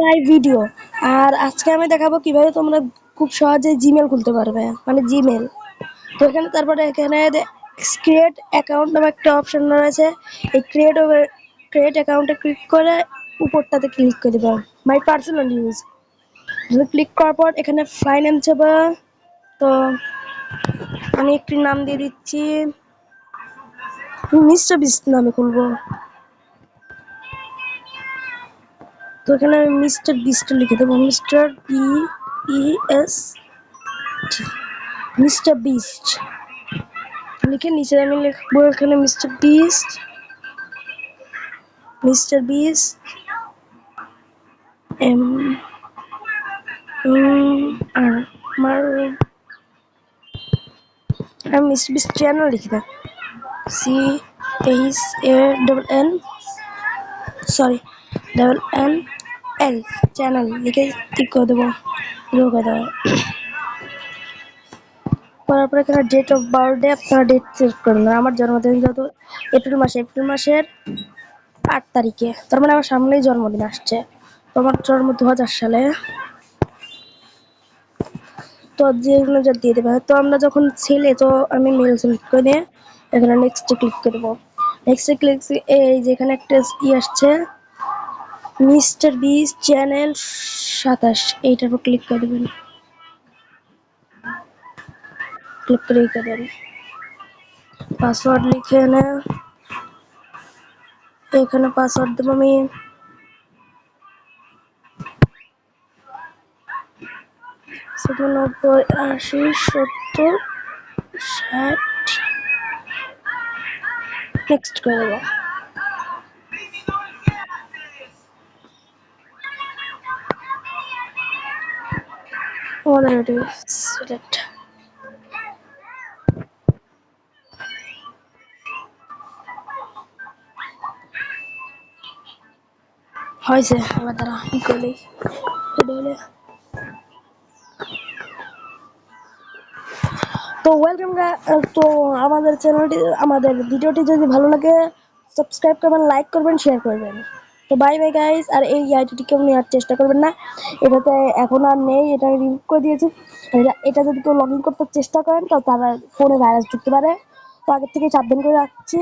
My video. আর আজকে আমি দেখাবো কিভাবে তোমরা খুব সহজে জিমেল খুলতে পারবে, মানে জিমেল। তো এখানে তারপরে এখানে ক্রিয়েট অ্যাকাউন্ট নামে একটা অপশন রয়েছে। এই ক্রিয়েট অ্যাকাউন্টে ক্লিক করে উপরটাতে ক্লিক করে দেবে মাই পার্সোনাল ইউজ। ক্লিক করার পর এখানে ফাইন্যান্স হবে। তো আমি একটি নাম দিয়ে দিচ্ছি, মিস্টার বিস্ট নামে খুলবো। তো এখানে আমি মিস্টার বিস্ট লিখে দেবো, মিস্টার BES, মিস্টার বিস্ট লিখে নিচে আমি লিখবো এখানে মিস্টার বিস্ট এম আর আমার আমি মিস্টার বিস্ট চ্যানেল লিখে দেব, CHANN চ্যানেল লিখে ঠিক করে দেবো, করার পরে এখানে ডেট অফ বার্থডে আপনারা ডেট সিলেক্ট করবেন। আমার জন্মদিন যত এপ্রিল মাসের 8 তারিখে, তার মানে আমার সামনেই জন্মদিন আসছে। তো আমার জন্ম 2000 সালে। তো যেগুলো যা দিয়ে দেবে। তো আমরা যখন ছেলে, তো আমি মেল সিলেক্ট করে নিয়ে এখানে নেক্সটে ক্লিক করে দেবো। নেক্সটে ক্লিক, এই যেখানে একটা আসছে মিস্টার বিস চ্যানেল 27, এইটার উপর ক্লিক করে দেবেন। ক্লিক করে দেবেন, পাসওয়ার্ড লিখে এনে এখানে পাসওয়ার্ড দেবো আমি 97, 80, 70, 60। নেক্সট করে দেবো। আমাদের সিলেক্ট হয়েছে। এবার তারা গেলেই তো ওয়েলকাম। তো আমাদের চ্যানেলটি, আমাদের ভিডিওটি যদি ভালো লাগে সাবস্ক্রাইব করবেন, লাইক করবেন, শেয়ার করবেন। তো বাই বাই গাইস। আর এই আইডিটি কেউ নেওয়ার চেষ্টা করবেন না, এটাতে এখন আর নেই, এটা রিমুভ করে দিয়েছি। এটা যদি কেউ লগ ইন করতে চেষ্টা করেন তো তারা ফোনে ভাইরাস ঢুকতে পারে। তো আগের থেকে সাবধান করে রাখছি।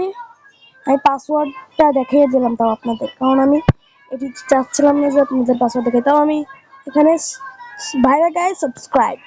আমি পাসওয়ার্ডটা দেখিয়ে দিলাম তাও আপনাদের, কারণ আমি এটি চাচ্ছিলাম না যে আপনাদের পাসওয়ার্ড দেখে। তাও আমি এখানে বাই বাই গাইস, সাবস্ক্রাইব।